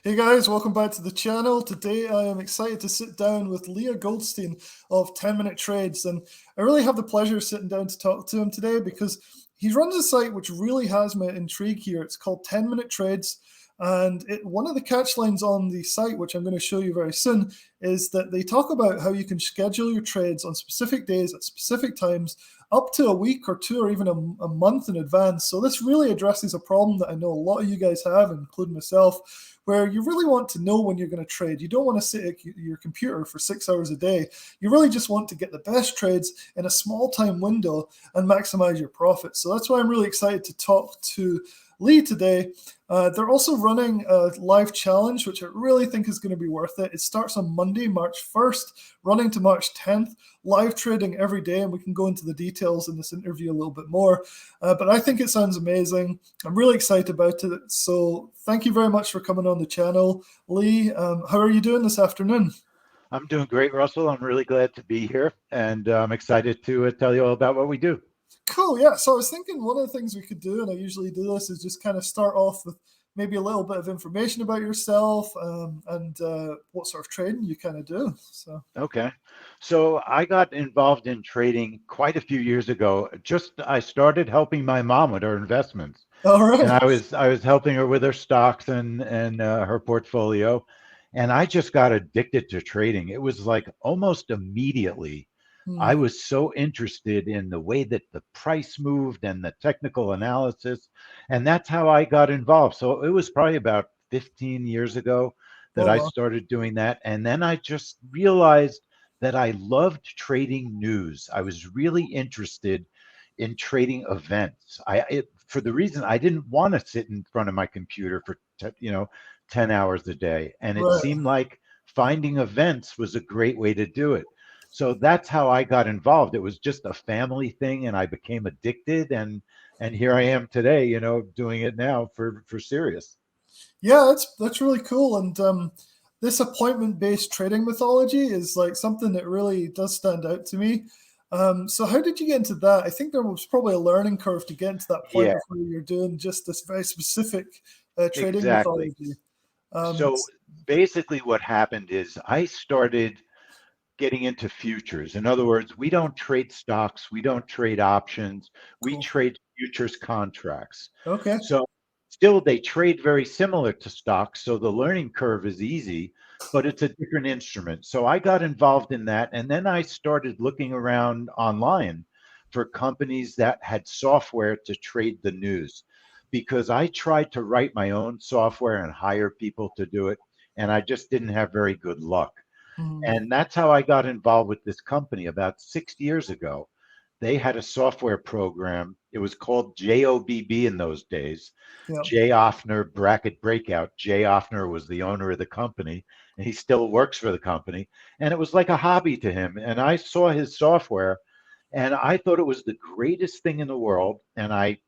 Hey guys, welcome back to the channel. Today I am excited to sit down with Leah Goldstein of 10 Minute Trades. And I really have the pleasure of sitting down to talk to him today because he runs a site which really has my intrigue here. It's called 10 Minute Trades. And one of the catch lines on the site, which I'm going to show you very soon, is that they talk about how you can schedule your trades on specific days at specific times, up to a week or two or even a month in advance. So this really addresses a problem that I know a lot of you guys have, including myself, where you really want to know when you're going to trade. You don't want to sit at your computer for 6 hours a day. You really just want to get the best trades in a small time window and maximize your profits. So that's why I'm really excited to talk to Lee today. They're also running a live challenge, which I really think is going to be worth it. It starts on Monday, March 1st, running to March 10th, live trading every day, and we can go into the details in this interview a little bit more. But I think it sounds amazing. I'm really excited about it. So thank you very much for coming on the channel. Lee, how are you doing this afternoon? I'm doing great, Russell. I'm really glad to be here, and I'm excited to tell you all about what we do. Cool, yeah. So I was thinking one of the things we could do, and I usually do this, is just kind of start off with maybe a little bit of information about yourself and what sort of trading you kind of do. So, Okay. So I got involved in trading quite a few years ago. I started helping my mom with her investments, all and right. I was helping her with her stocks and her portfolio, and I just got addicted to trading. It was like almost immediately I Hmm. was so interested in the way that the price moved and the technical analysis, and that's how I got involved. So it was probably about 15 years ago that Oh, I wow. started doing that. And then I just realized that I loved trading news. I was really interested in trading events. For the reason I didn't want to sit in front of my computer for 10 hours a day, and it Right. seemed like finding events was a great way to do it. So that's how I got involved. It was just a family thing, and I became addicted, and here I am today, doing it now for serious. Yeah, that's really cool. And this appointment-based trading methodology is like something that really does stand out to me. So how did you get into that? I think there was probably a learning curve to get into that point Yeah, of where you're doing just this very specific trading exactly. methodology. Um, So basically, what happened is I started getting into futures. In other words, we don't trade stocks, we don't trade options, we cool. trade futures contracts. Okay. So still they trade very similar to stocks, so the learning curve is easy, but it's a different instrument. So I got involved in that, and then I started looking around online for companies that had software to trade the news, because I tried to write my own software and hire people to do it, and I just didn't have very good luck. Mhm. And that's how I got involved with this company about 6 years ago. They had a software program. It was called JOBB in those days. Yeah. Jay Offner Bracket Breakout. Jay Offner was the owner of the company, and he still works for the company. And it was like a hobby to him. And I saw his software, and I thought it was the greatest thing in the world. And I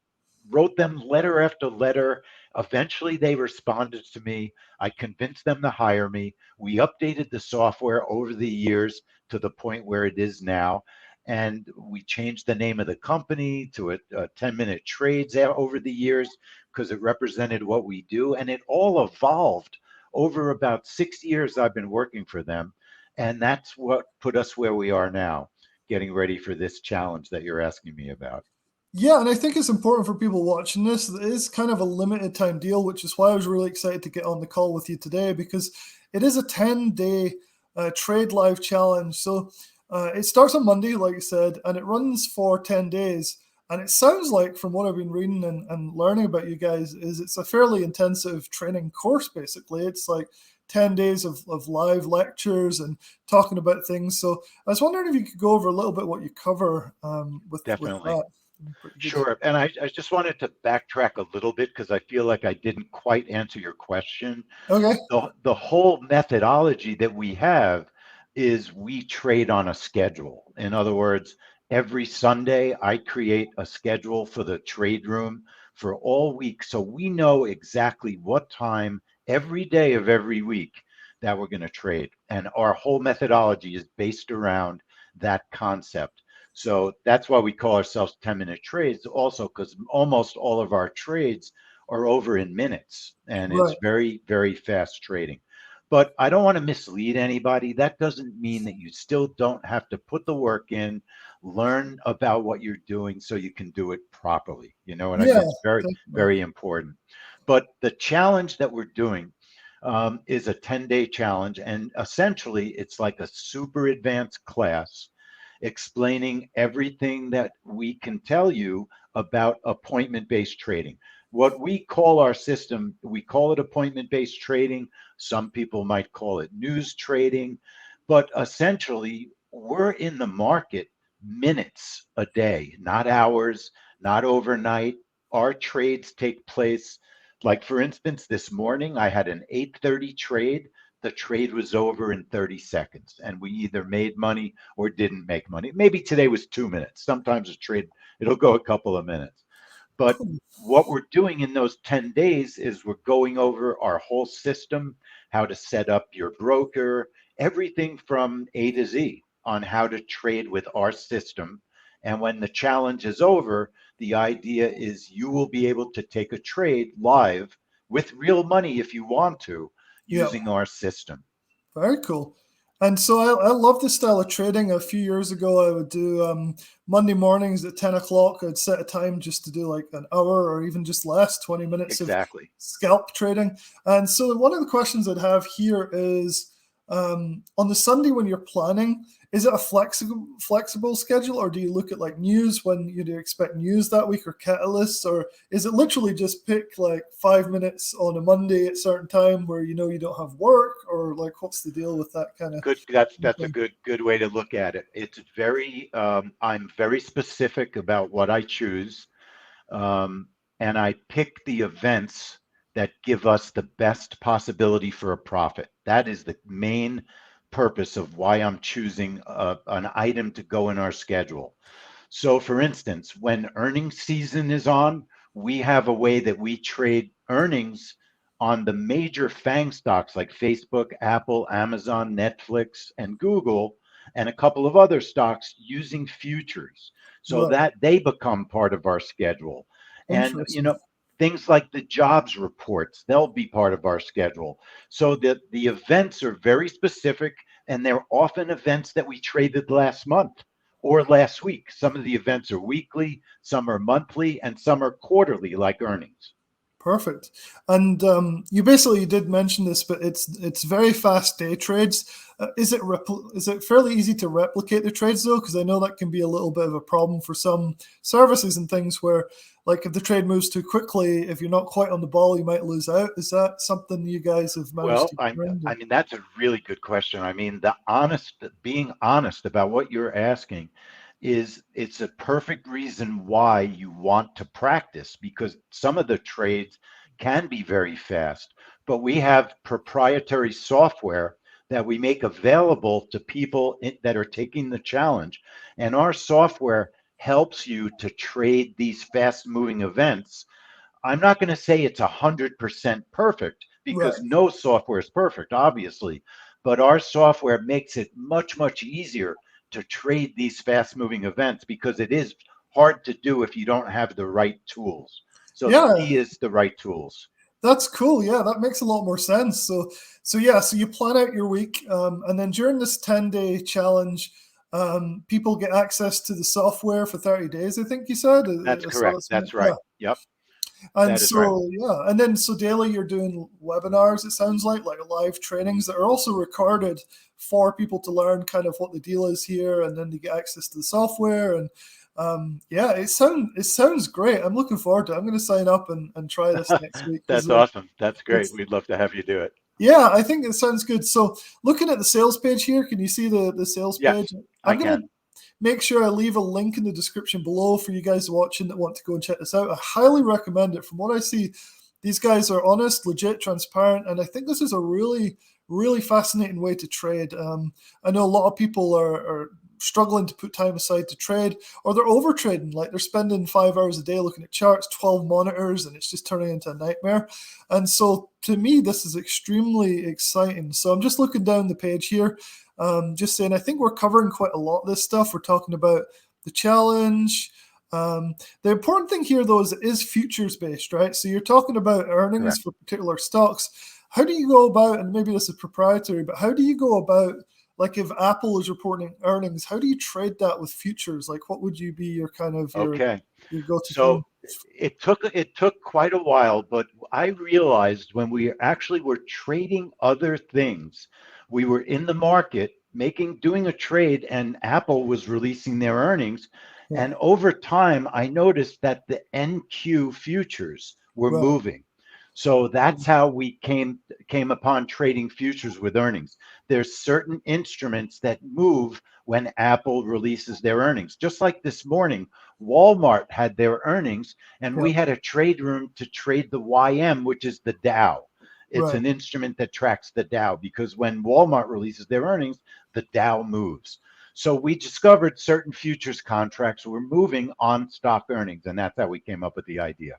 wrote them letter after letter. Eventually, they responded to me. I convinced them to hire me. We updated the software over the years to the point where it is now. And we changed the name of the company to a 10-minute trades over the years because it represented what we do. And it all evolved over about 6 years I've been working for them. And that's what put us where we are now, getting ready for this challenge that you're asking me about. Yeah, and I think it's important for people watching this. It is kind of a limited time deal, which is why I was really excited to get on the call with you today because it is a 10-day trade live challenge. So it starts on Monday, like I said, and it runs for 10 days. And it sounds like, from what I've been reading and learning about you guys, is it's a fairly intensive training course, basically. It's like 10 days of live lectures and talking about things. So I was wondering if you could go over a little bit what you cover with Definitely. that. Pretty good. Sure. And I just wanted to backtrack a little bit because I feel like I didn't quite answer your question. Okay. The whole methodology that we have is we trade on a schedule. In other words, every Sunday I create a schedule for the trade room for all week. So we know exactly what time every day of every week that we're going to trade. And our whole methodology is based around that concept. So that's why we call ourselves 10-minute trades also, because almost all of our trades are over in minutes, and it's Right. very, very fast trading. But I don't want to mislead anybody. That doesn't mean that you still don't have to put the work in, learn about what you're doing so you can do it properly. You know what I mean? Yeah, It's very, definitely. very important. But the challenge that we're doing is a 10-day challenge. And essentially, it's like a super advanced class explaining everything that we can tell you about appointment based trading. What we call our system, we call it appointment based trading. Some people might call it news trading, but essentially, we're in the market minutes a day, not hours, not overnight. Our trades take place, like for instance, this morning I had an 8:30 trade. The trade was over in 30 seconds, and we either made money or didn't make money. Maybe today was 2 minutes. Sometimes a trade, it'll go a couple of minutes. But Cool. what we're doing in those 10 days is we're going over our whole system, how to set up your broker, everything from A to Z on how to trade with our system. And when the challenge is over, the idea is you will be able to take a trade live with real money if you want to Yeah. using our system. Very cool. And so I love this style of trading. A few years ago, I would do Monday mornings at 10 o'clock. I'd set a time just to do like an hour or even just less, 20 minutes of Exactly. scalp trading. And so one of the questions I'd have here is on the Sunday when you're planning, is it a flexible schedule, or do you look at like news when you do expect news that week, or catalysts, or is it literally just pick like 5 minutes on a Monday at certain time where you know you don't have work, or like what's the deal with that kind of Good. That's a thing? good way to look at it. It's very I'm very specific about what I choose, um, and I pick the events that give us the best possibility for a profit. That is the main purpose of why I'm choosing an item to go in our schedule. So, for instance, when earnings season is on, we have a way that we trade earnings on the major FANG stocks like Facebook, Apple, Amazon, Netflix, and Google, and a couple of other stocks using futures so Right. that they become part of our schedule. And, Interesting. things like the jobs reports, they'll be part of our schedule. So that the events are very specific, and they're often events that we traded last month or last week. Some of the events are weekly, some are monthly, and some are quarterly, like earnings. Perfect. And you basically did mention this, but it's very fast day trades. Is it fairly easy to replicate the trades though? Because I know that can be a little bit of a problem for some services and things where, like, if the trade moves too quickly, if you're not quite on the ball, you might lose out. Is that something you guys have managed Well, to I, find? I mean, that's a really good question. I mean, being honest about what you're asking it's a perfect reason why you want to practice, because some of the trades can be very fast, but we have proprietary software that we make available to people that are taking the challenge. And our software helps you to trade these fast moving events. I'm not going to say it's 100% perfect Right. because no software is perfect, obviously, but our software makes it much, much easier to trade these fast moving events because it is hard to do if you don't have the right tools. So the Yeah, key is the right tools. that's cool. Yeah, that makes a lot more sense. So yeah, so you plan out your week, and then during this 10-day challenge, people get access to the software for 30 days. I think you said. That's So correct. that's That's yeah. right. Yep, And that is right. so yeah, and then so daily you're doing webinars. It sounds like live trainings that are also recorded for people to learn kind of what the deal is here, and then they get access to the software. And yeah, it sounds great. I'm looking forward to it. I'm going to sign up and try this next week because That's awesome. That's great. it's We'd love to have you do it. yeah, I think it sounds good. So looking at the sales page here, can you see the sales page? Yes, I I'm gonna can. make sure I leave a link in the description below for you guys watching that want to go and check this out. I highly recommend it. From what I see, these guys are honest, legit, transparent, and I think this is a really, really fascinating way to trade. I know a lot of people are struggling to put time aside to trade, or they're over trading, like they're spending 5 hours a day looking at charts, 12 monitors, and it's just turning into a nightmare. And so to me, this is extremely exciting. So I'm just looking down the page here, just saying, I think we're covering quite a lot of this stuff. We're talking about the challenge, The important thing here, though, is it is futures based, right? So you're talking about earnings Correct. for particular stocks. How do you go about, and maybe this is proprietary, but how do you go about, like if Apple is reporting earnings, how do you trade that with futures? Like what would you be your kind of Okay. your go-to So thing? it took quite a while, but I realized when we actually were trading other things, we were in the market doing a trade, and Apple was releasing their earnings. Yeah, And over time, I noticed that the NQ futures were right. moving. So that's how we came upon trading futures with earnings. There's certain instruments that move when Apple releases their earnings. Just like this morning, Walmart had their earnings, and Yeah, we had a trade room to trade the YM, which is the Dow. It's right. an instrument that tracks the Dow because when Walmart releases their earnings, the Dow moves. So we discovered certain futures contracts were moving on stock earnings, and that's how we came up with the idea.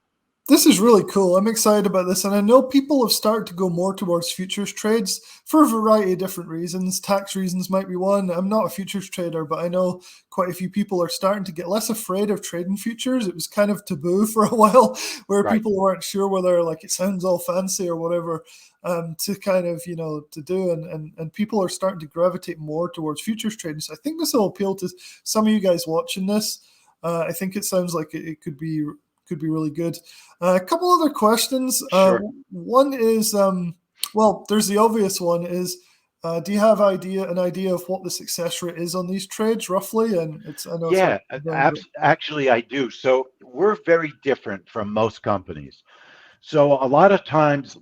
This is really cool. I'm excited about this. And I know people have started to go more towards futures trades for a variety of different reasons. Tax reasons might be one. I'm not a futures trader, but I know quite a few people are starting to get less afraid of trading futures. It was kind of taboo for a while where Right. people weren't sure whether like it sounds all fancy or whatever to kind of, to do. And people are starting to gravitate more towards futures trading. So I think this will appeal to some of you guys watching this. I think it sounds like it could be really good. A couple other questions. Sure. One is, well, there's the obvious one is, do you have an idea of what the success rate is on these trades roughly? And I know it's hard Yeah, to confirm, but actually, I do. So we're very different from most companies. So a lot of times,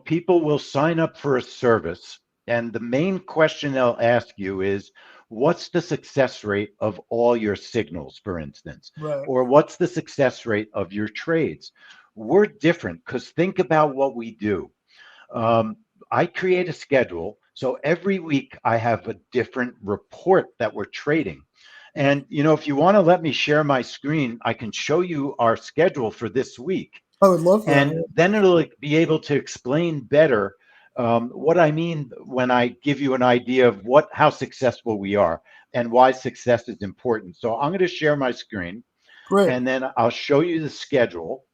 people will sign up for a service, and the main question they'll ask you is, what's the success rate of all your signals, for instance? right, Or what's the success rate of your trades? We're different because think about what we do. Um, I create a schedule. So every week I have a different report that we're trading. And, if you want to let me share my screen, I can show you our schedule for this week. I would love that. And then it'll be able to explain better what I mean when I give you an idea of how successful we are and why success is important. So I'm going to share my screen, Great. and then I'll show you the schedule,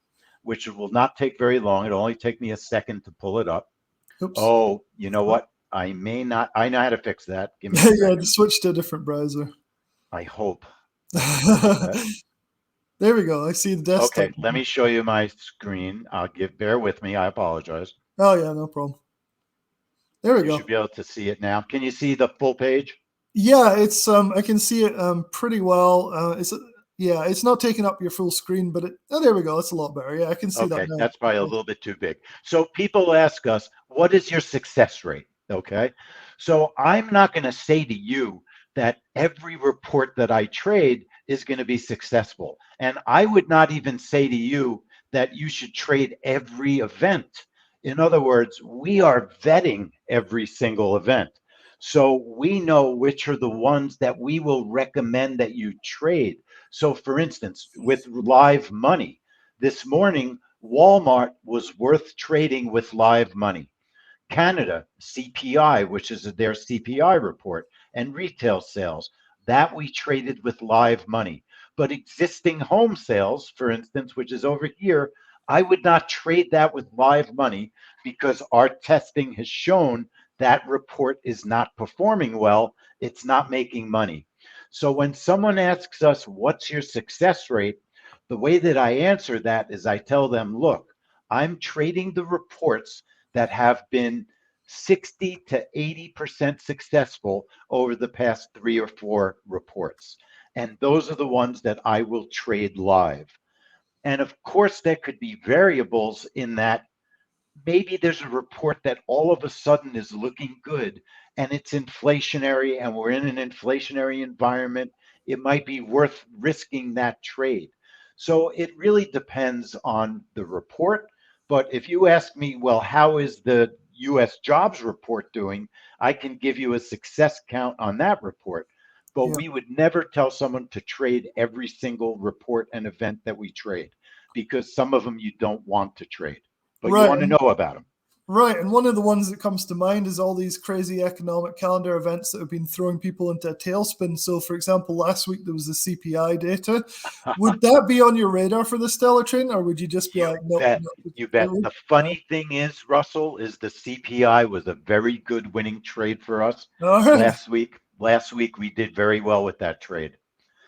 which will not take very long. It'll only take me a second to pull it up. Oops. Oh, you know what? I may not. I know how to fix that. Give me a Yeah, second. just switch to a different browser. I hope I can fix that. There we go. I see the desktop. Okay, let me show you my screen. Bear with me. I apologize. Oh yeah, no problem. There we You should go. be able to see it now. Can you see the full page? Yeah, it's I can see it pretty well. Yeah, it's not taking up your full screen, but there we go. It's a lot better. Yeah, I can see that Okay, now. that's probably a little bit too big. So people ask us, what is your success rate? Okay, so I'm not going to say to you that every report that I trade is going to be successful. And I would not even say to you that you should trade every event. In other words, we are vetting every single event. So we know which are the ones that we will recommend that you trade. So, for instance, with live money, this morning, Walmart was worth trading with live money. Canada, CPI, which is their CPI report, and retail sales, that we traded with live money. But existing home sales, for instance, which is over here, I would not trade that with live money because our testing has shown that report is not performing well. It's not making money. So when someone asks us, what's your success rate? The way that I answer that is I tell them, look, I'm trading the reports that have been 60 to 80% successful over the past 3 or 4 reports. And those are the ones that I will trade live. And of course, there could be variables in that maybe there's a report that all of a sudden is looking good and it's inflationary and we're in an inflationary environment. It might be worth risking that trade. So it really depends on the report. But if you ask me, well, how is the US jobs report doing? I can give you a success count on that report. But Yeah. we would never tell someone to trade every single report and event that we trade because some of them you don't want to trade but you Right. want to know about them. Right, and one of the ones that comes to mind is all these crazy economic calendar events that have been throwing people into a tailspin. So, for example, last week there was the CPI data. Would that be on your radar for the Stellar Train, or would you just be You like, nope, bet. not You bet. particularly? The Yeah. funny thing is, Russell, is the CPI was a very good winning trade for us All right. last week. Last week we did very well with that trade.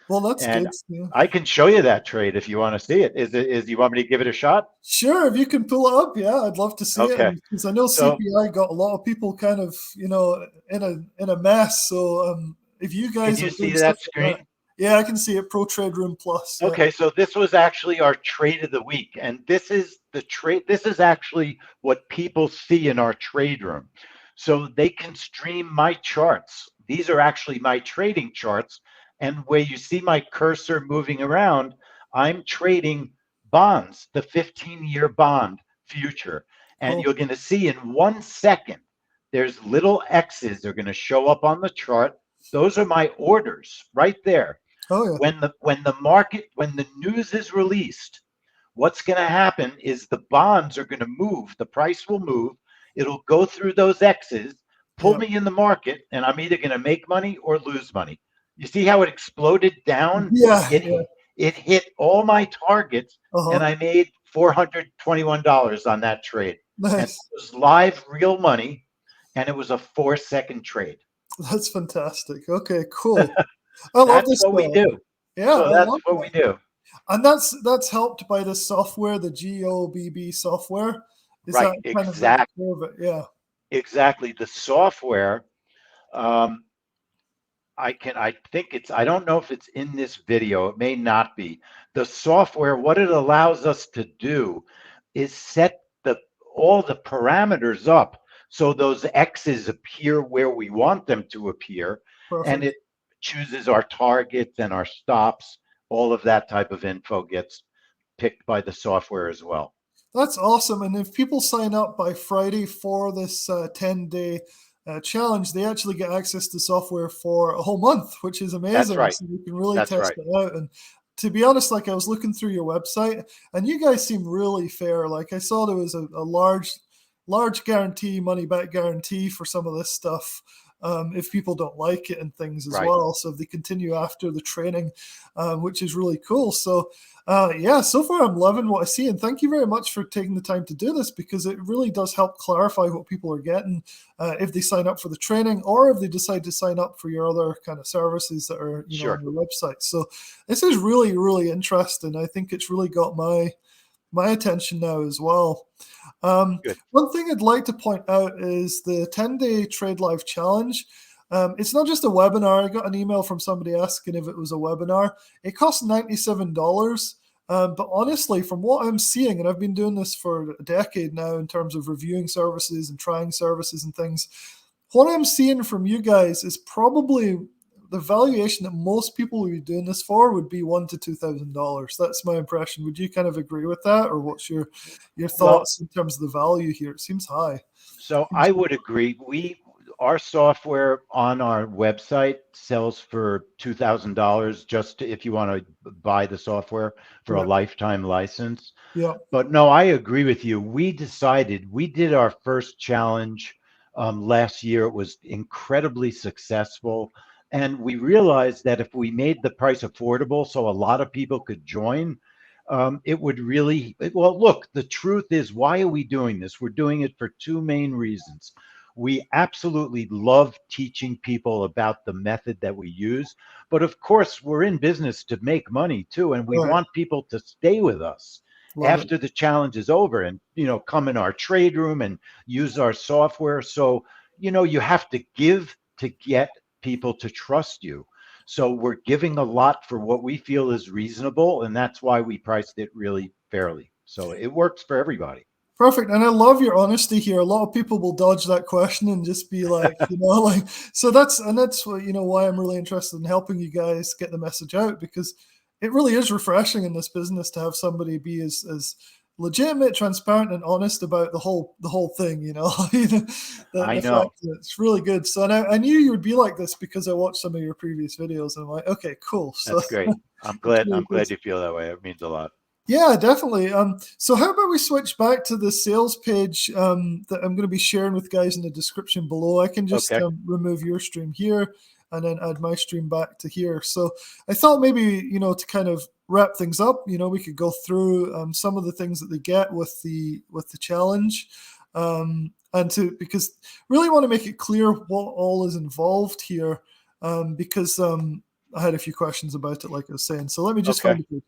Well, that's And good. Yeah. I can show you that trade if you want to see it. Is you want me to give it a shot? Sure, if you can pull it up, yeah, I'd love to see it. Okay. And because I know So CPI got a lot of people kind of, in a mess. So if you can guys you are see doing stuff that like that, screen? yeah, I can see it. Pro Trade Room Plus. Yeah. Okay, so this was actually our trade of the week, and this is the trade. This is actually what people see in our trade room. So they can stream my charts. These are actually my trading charts, and where you see my cursor moving around, I'm trading bonds, the 15-year bond future. And Cool. you're going to see in 1 second, there's little X's. They're going to show up on the chart. Those are my orders right there. Oh yeah. When the news is released, what's going to happen is the bonds are going to move. The price will move. It'll go through those X's, pull Yeah. me in the market, and I'm either going to make money or lose money. You see how it exploded down? Yeah. It Yeah. it hit all my targets, and Uh-huh. I made $421 on that trade. And it Nice. was live real money, and it was a 4 second trade. That's fantastic. Okay, cool. I love That's this what we stuff. do. Yeah, So I that's love what we that. do. And that's helped by the software, the GOBB software. Is Right. that kind of at the Exactly. core of it? Yeah. Exactly. The software, um, I think I don't know if it's in this video. It may not be. The software, what it allows us to do is set all the parameters up so those X's appear where we want them to appear. And Perfect. it chooses our targets and our stops. All of that type of info gets picked by the software as well. That's awesome. And if people sign up by Friday for this 10-day challenge, they actually get access to software for a whole month, which is That's amazing. right. So you can really That's test right. it out. And to be honest, like I was looking through your website, and you guys seem really fair. Like I saw there was a large guarantee, money back guarantee for some of this stuff. If people don't like it and things as Right. well. So if they continue after the training, which is really cool. So yeah, so far I'm loving what I see, and thank you very much for taking the time to do this because it really does help clarify what people are getting if they sign up for the training or if they decide to sign up for your other kind of services that are on Sure. your website. So this is really really interesting. I think it's really got my attention now as well. Good. One thing I'd like to point out is the 10-day Trade Live Challenge. It's not just a webinar. I got an email from somebody asking if it was a webinar. It costs $97. But honestly, from what I'm seeing, and I've been doing this for a decade now in terms of reviewing services and trying services and things, what I'm seeing from you guys is probably the valuation that most people would be doing this for would be $1,000 to $2,000. That's my impression. Would you kind of agree with that, or what's your Well, thoughts in terms of the value here? It seems high. so I would agree. Our software on our website sells for $2,000 just if you want to buy the software for a Yeah, lifetime license. yeah, But no, I agree with you. We did our first challenge last year. It was incredibly successful. And we realized that if we made the price affordable so a lot of people could join, it would really, well, look, the truth is, why are we doing this? We're doing it for two main reasons. We absolutely love teaching people about the method that we use. But of course, we're in business to make money too. And we right. want people to stay with us Love it. after the challenge is over and come in our trade room and use our software. So you have to give to get people to trust you. So we're giving a lot for what we feel is reasonable, and that's why we priced it really fairly, so it works for everybody. Perfect. And I love your honesty here. A lot of people will dodge that question and just be like, like, so that's what, why I'm really interested in helping you guys get the message out because it really is refreshing in this business to have somebody be as legitimate, transparent, and honest about the whole thing, I the know. fact that it's really good. So and I knew you would be like this because I watched some of your previous videos and I'm like, okay, cool. So That's great. i'm it's glad really i'm good. glad you feel that way. It means a lot. Yeah, definitely. So how about we switch back to the sales page that I'm going to be sharing with guys in the description below. I can just Okay. remove your stream here and then add my stream back to here. So I thought maybe, to kind of wrap things up, we could go through some of the things that they get with the challenge. Because really want to make it clear what all is involved here, because I had a few questions about it, like I was saying. So let me just Okay. find it.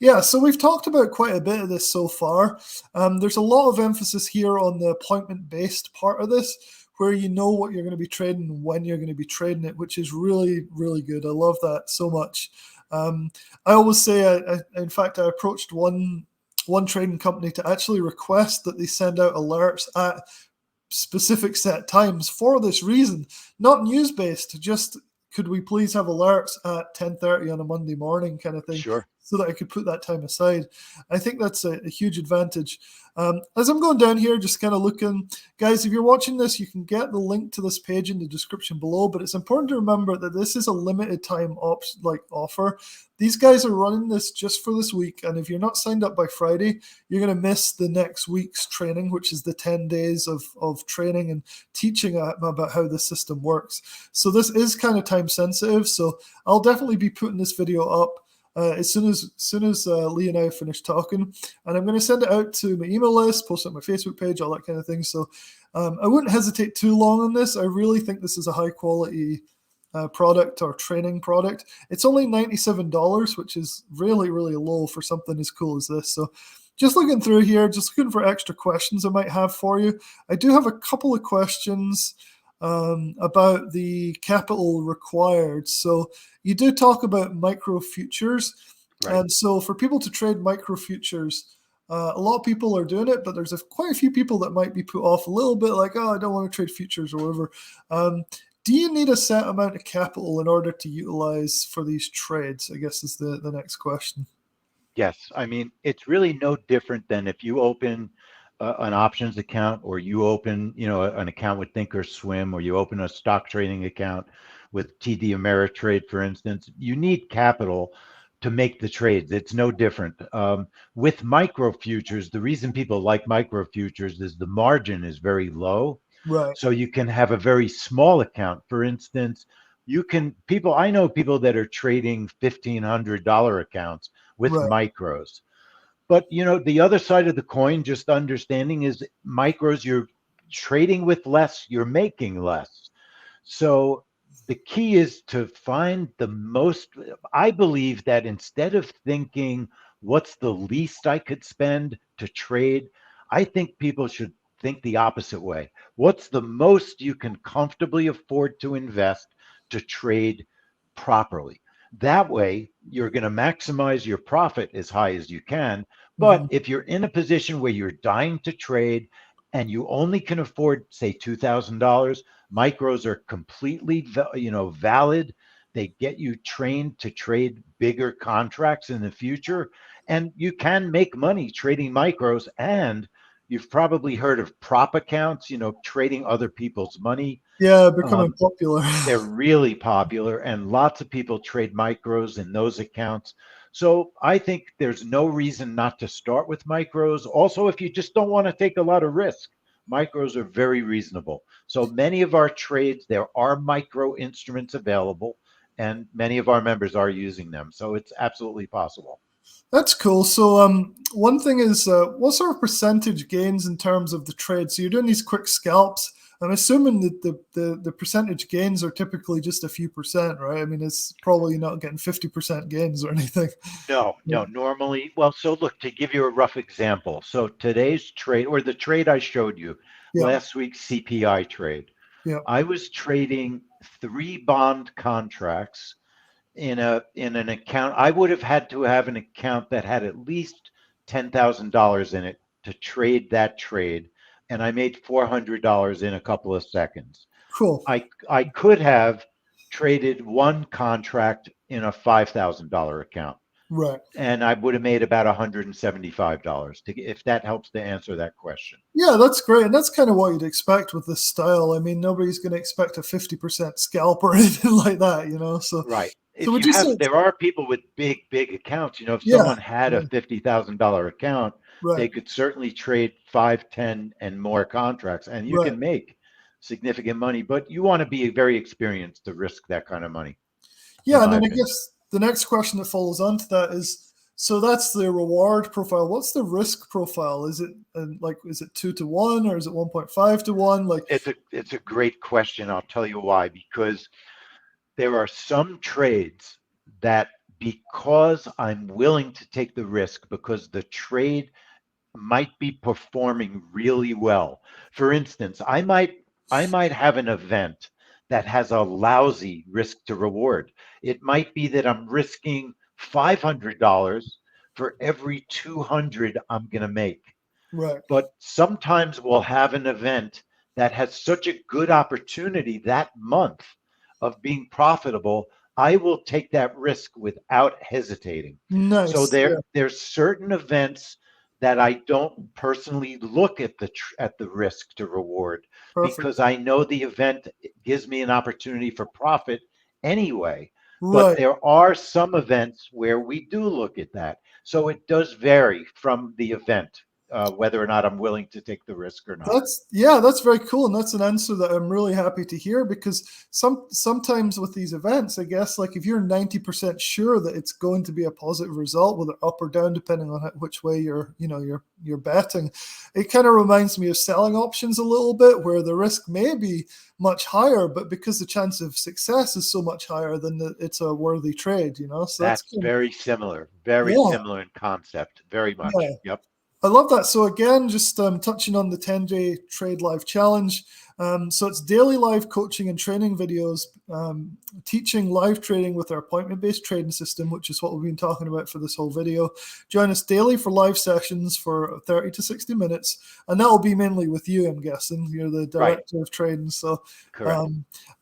Yeah, so we've talked about quite a bit of this so far. There's a lot of emphasis here on the appointment-based part of this, where you know what you're going to be trading and when you're going to be trading it, which is really, really good. I love that so much. I always say, in fact, I approached one trading company to actually request that they send out alerts at specific set times for this reason, not news-based, just could we please have alerts at 10:30 on a Monday morning kind of thing, Sure. so that I could put that time aside. I think that's a huge advantage. As I'm going down here, just kind of looking, guys, if you're watching this, you can get the link to this page in the description below, but it's important to remember that this is a limited time offer. These guys are running this just for this week, and if you're not signed up by Friday, you're going to miss the next week's training, which is the 10 days of training and teaching about how the system works. So this is kind of time sensitive, so I'll definitely be putting this video up as soon as Lee and I finish talking, and I'm going to send it out to my email list, post it on my Facebook page, all that kind of thing. So I wouldn't hesitate too long on this. I really think this is a high quality product or training product. It's only $97, which is really, really low for something as cool as this. So just looking through here, just looking for extra questions I might have for you. I do have a couple of questions about the capital required. So you do talk about micro futures. Right. And so for people to trade micro futures, a lot of people are doing it, but there's quite a few people that might be put off a little bit, like, oh, I don't want to trade futures or whatever. Do you need a set amount of capital in order to utilize for these trades, I guess is the next question. Yes. I mean, it's really no different than if you open an options account, or you open, an account with Thinkorswim, or you open a stock trading account with TD Ameritrade, for instance. You need capital to make the trades. It's no different. With micro futures, the reason people like micro futures is the margin is very low. Right. So you can have a very small account. For instance, I know people that are trading $1,500 accounts with Right. micros. But the other side of the coin, just understanding, is micros, you're trading with less, you're making less. So the key is to find the most. I believe that instead of thinking what's the least I could spend to trade, I think people should think the opposite way. What's the most you can comfortably afford to invest to trade properly? That way, you're going to maximize your profit as high as you can. But if you're in a position where you're dying to trade and you only can afford, say, $2,000, micros are completely, valid. They get you trained to trade bigger contracts in the future, and you can make money trading micros. And you've probably heard of prop accounts, trading other people's money. Yeah, becoming popular. They're really popular, and lots of people trade micros in those accounts. So I think there's no reason not to start with micros. Also, if you just don't want to take a lot of risk, micros are very reasonable. So many of our trades, there are micro instruments available, and many of our members are using them. So it's absolutely possible. That's cool. So one thing is, what sort of percentage gains in terms of the trade? So you're doing these quick scalps. I'm assuming that the percentage gains are typically just a few percent, right? I mean, it's probably not getting 50% gains or anything. No, normally. Well, so look, to give you a rough example. So today's trade, or the trade I showed you, last week's CPI trade, I was trading 3 bond contracts in an account. I would have had to have an account that had at least $10,000 in it to trade that trade, and I made $400 in a couple of seconds. Cool. I could have traded one contract in a $5,000 account. Right. And I would have made about $175 if that helps to answer that question. Yeah, that's great. And that's kind of what you'd expect with this style. I mean, nobody's going to expect a 50% scalp or anything like that, So right. So if would you you say, have, there are people with big accounts. If yeah, someone had yeah, a $50,000 account, they right, could certainly trade 5, 10, and more contracts, and you right. can make significant money. But you want to be very experienced to risk that kind of money, in Yeah, and my then I opinion. guess the next question that follows on to that is, so that's the reward profile. What's the risk profile? Is it like, is it 2 to 1 or is it 1.5 to 1? Like, It's a great question. I'll tell you why. Because there are some trades that, because I'm willing to take the risk, because the trade might be performing really well. For instance, I might have an event that has a lousy risk to reward. It might be that I'm risking $500 for every 200 I'm going to make. right, But sometimes we'll have an event that has such a good opportunity that month of being profitable. I will take that risk without hesitating. So nice, yeah, there's certain events that I don't personally look at the risk to reward, perfect, because I know the event gives me an opportunity for profit anyway. But right. there are some events where we do look at that. So it does vary from the event, whether or not I'm willing to take the risk or not. That's very cool, and that's an answer that I'm really happy to hear because sometimes with these events, I guess like if you're 90% sure that it's going to be a positive result, whether up or down, depending on which way you're betting, it kind of reminds me of selling options a little bit, where the risk may be much higher, but because the chance of success is so much higher, then it's a worthy trade, So that's That's kind of, very yeah, similar in concept, very yeah. much. Yep. I love that. So again, just touching on the 10-day trade live challenge. So it's daily live coaching and training videos, teaching live trading with our appointment-based trading system, which is what we've been talking about for this whole video. Join us daily for live sessions for 30 to 60 minutes, and that will be mainly with you, I'm guessing. You're the Right. director of trading. So, Correct.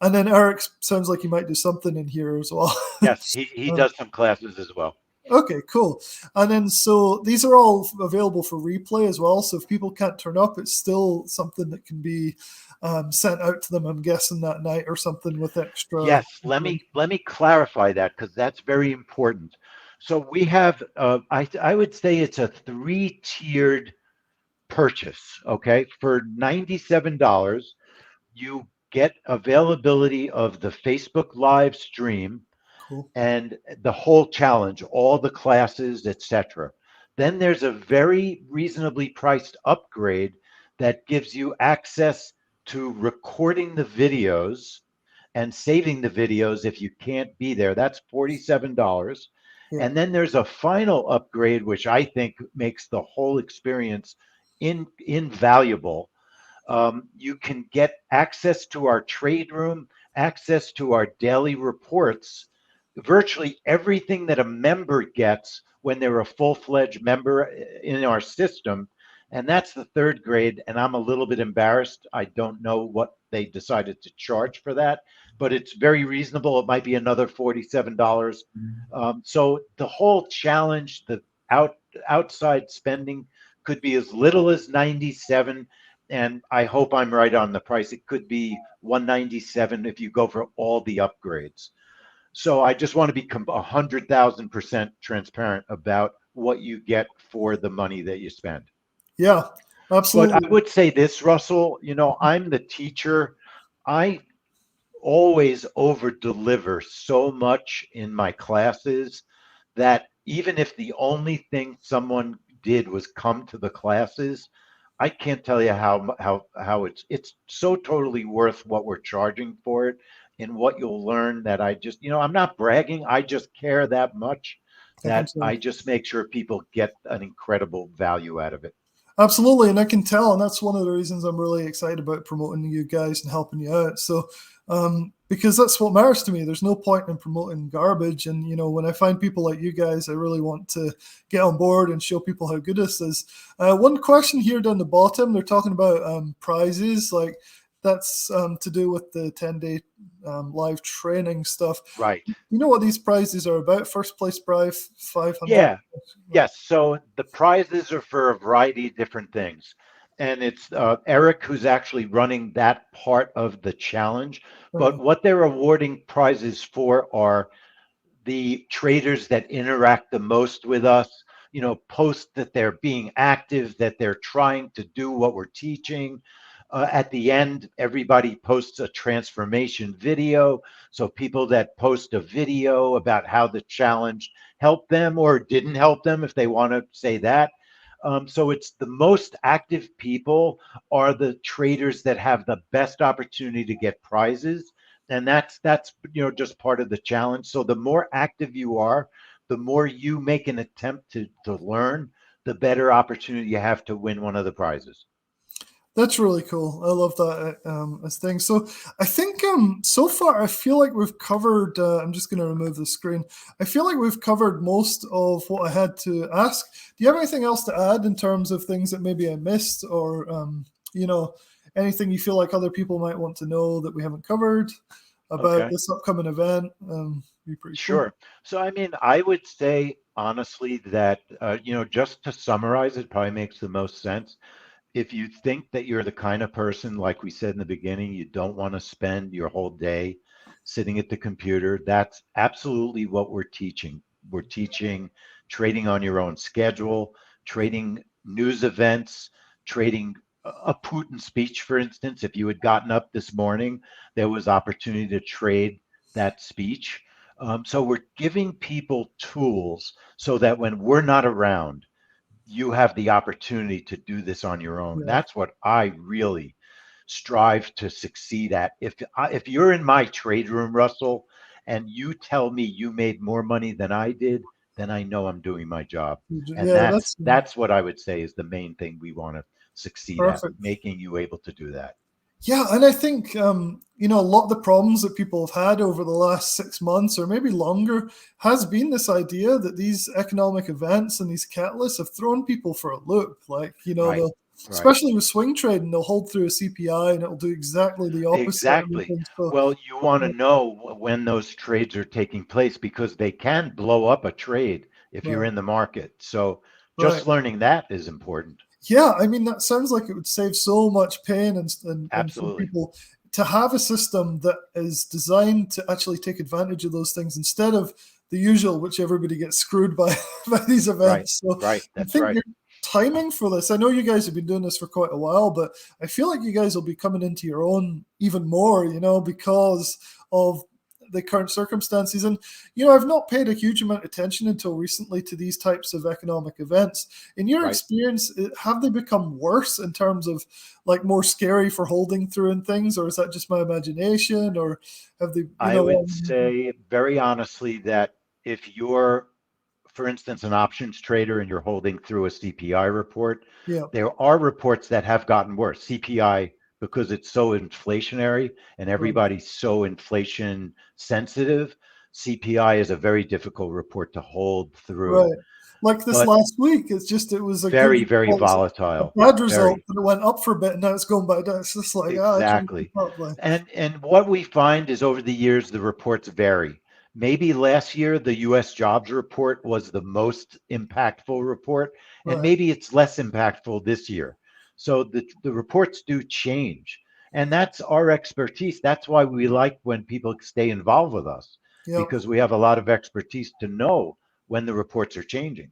and then Eric sounds like he might do something in here as well. Yes, he Um, does some classes as well. Okay, cool. And then so these are all available for replay as well. So if people can't turn up, it's still something that can be sent out to them, I'm guessing, that night or something with extra. Yes, let me clarify that, because that's very important. So we have, I would say it's a three-tiered purchase. Okay, for $97, you get availability of the Facebook live stream Cool. and the whole challenge, all the classes, etc. Then there's a very reasonably priced upgrade that gives you access to recording the videos and saving the videos if you can't be there. That's $47. Yeah. And then there's a final upgrade, which I think makes the whole experience invaluable. You can get access to our trade room, access to our daily reports, virtually everything that a member gets when they're a full-fledged member in our system. And that's the third grade. And I'm a little bit embarrassed. I don't know what they decided to charge for that, but it's very reasonable. It might be another $47. So the whole challenge, the outside spending could be as little as 97, and I hope I'm right on the price. It could be 197 if you go for all the upgrades. So I just want to be 100,000% transparent about what you get for the money that you spend. Yeah, But I absolutely. would say this, Russell, I'm the teacher. I always over deliver so much in my classes that even if the only thing someone did was come to the classes, I can't tell you how it's so totally worth what we're charging for it, and what you'll learn. That I just, I'm not bragging. I just care that much I can that tell. I just make sure people get an incredible value out of it. Absolutely, and I can tell, and that's one of the reasons I'm really excited about promoting you guys and helping you out. So, because that's what matters to me. There's no point in promoting garbage, and when I find people like you guys, I really want to get on board and show people how good this is. One question here down the bottom, they're talking about prizes, like that's to do with the 10-day live training stuff. Right. You know what these prizes are about? First place prize, 500. Yeah. Yes. So the prizes are for a variety of different things. And it's Eric who's actually running that part of the challenge. But Uh, what they're awarding prizes for are the traders that interact the most with us, post that they're being active, that they're trying to do what we're teaching. At the end, everybody posts a transformation video. So people that post a video about how the challenge helped them or didn't help them, if they want to say that. So it's the most active people are the traders that have the best opportunity to get prizes, and that's just part of the challenge. So the more active you are, the more you make an attempt to learn, the better opportunity you have to win one of the prizes. That's really cool. I love that as thing. So I think so far I feel like we've covered. I'm just going to remove the screen. I feel like we've covered most of what I had to ask. Do you have anything else to add in terms of things that maybe I missed, or anything you feel like other people might want to know that we haven't covered about Okay. this upcoming event? Be pretty cool. Sure. So, I mean, I would say honestly that, just to summarize it, probably makes the most sense. If you think that you're the kind of person, like we said in the beginning, you don't want to spend your whole day sitting at the computer, that's absolutely what we're teaching. We're teaching trading on your own schedule, trading news events, trading a Putin speech, for instance. If you had gotten up this morning, there was opportunity to trade that speech. So we're giving people tools so that when we're not around, you have the opportunity to do this on your own. Yeah. That's what I really strive to succeed at. If you're in my trade room, Russell, and you tell me you made more money than I did, then I know I'm doing my job. And Yeah, that's what I would say is the main thing we want to succeed at, perfect. making you able to do that. Yeah, and I think a lot of the problems that people have had over the last 6 months or maybe longer has been this idea that these economic events and these catalysts have thrown people for a loop. Like, Right. they'll, Right. especially with swing trading, they'll hold through a CPI and it'll do exactly the opposite. And Exactly. everything. So, Well, you want to know when those trades are taking place because they can blow up a trade if you're right, in the market. So right. just learning that is important. Yeah, I mean that sounds like it would save so much pain and for Absolutely. people to have a system that is designed to actually take advantage of those things instead of the usual, which everybody gets screwed by by these Right. events. So Right. I That's think right. your timing for this, I know you guys have been doing this for quite a while, but I feel like you guys will be coming into your own even more, because of the current circumstances. And I've not paid a huge amount of attention until recently to these types of economic events. In your Right. experience, have they become worse in terms of like more scary for holding through and things, or is that just my imagination, or have they, I would say very honestly that if you're, for instance, an options trader and you're holding through a CPI report, yeah, there are reports that have gotten worse. CPI, because it's so inflationary and right, everybody's so inflation sensitive, CPI is a very difficult report to hold through. right. Like this But last week, it was a good very, very result, a volatile. bad result, Very. but it went up for a bit, and now it's going back down. It's just like, I can't keep Exactly. up. Like, And what we find is over the years the reports vary. Maybe last year the US jobs report was the most impactful report, and right, maybe it's less impactful this year. So the reports do change. And that's our expertise. That's why we like when people stay involved with us, yep. because we have a lot of expertise to know when the reports are changing.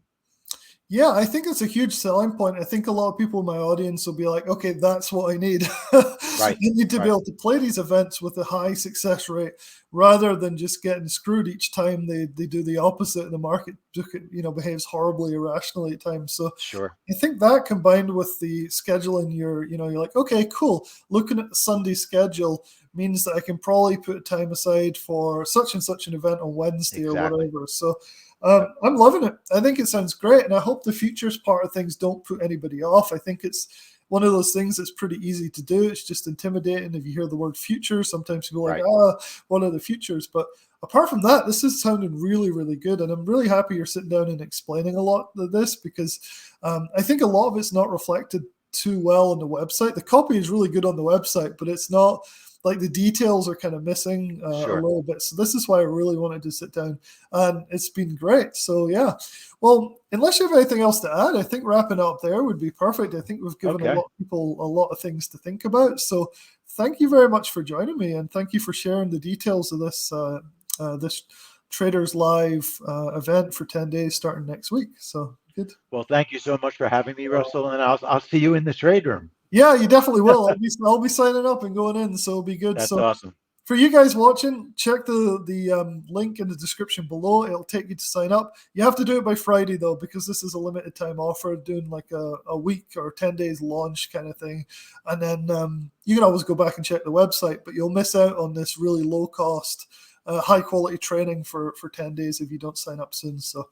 Yeah, I think it's a huge selling point. I think a lot of people in my audience will be like, okay, that's what I need. I Right. need to be Right. able to play these events with a high success rate rather than just getting screwed each time they do the opposite and the market behaves horribly irrationally at times. So Sure. I think that combined with the scheduling, you're like, okay, cool. Looking at the Sunday schedule means that I can probably put time aside for such and such an event on Wednesday or Exactly. whatever. So Yep. I'm loving it. I think it sounds great, and I hope the futures part of things don't put anybody off. I think it's one of those things that's pretty easy to do. It's just intimidating if you hear the word futures. Sometimes you go like, Right. what are the futures? But apart from that, this is sounding really, really good, and I'm really happy you're sitting down and explaining a lot of this because I think a lot of it's not reflected too well on the website. The copy is really good on the website, but it's not like the details are kind of missing a Sure. little bit. So this is why I really wanted to sit down, and it's been great. So yeah, well, unless you have anything else to add, I think wrapping up there would be perfect. I think we've given a Okay. lot of people a lot of things to think about. So thank you very much for joining me, and thank you for sharing the details of this Traders Live event for 10 days starting next week. So good. Well, thank you so much for having me, Russell, and I'll see you in the trade room. Yeah, you definitely will. I'll be signing up and going in, so it'll be good. That's so awesome. For you guys watching, check the link in the description below. It'll take you to sign up. You have to do it by Friday, though, because this is a limited time offer, doing like a week or 10 days launch kind of thing. And then you can always go back and check the website, but you'll miss out on this really low-cost, high-quality training for 10 days if you don't sign up soon. So,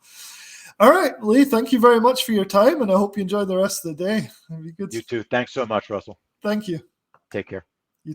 all right, Lee, thank you very much for your time, and I hope you enjoy the rest of the day. It'll be good. You too. Thanks so much, Russell. Thank you. Take care.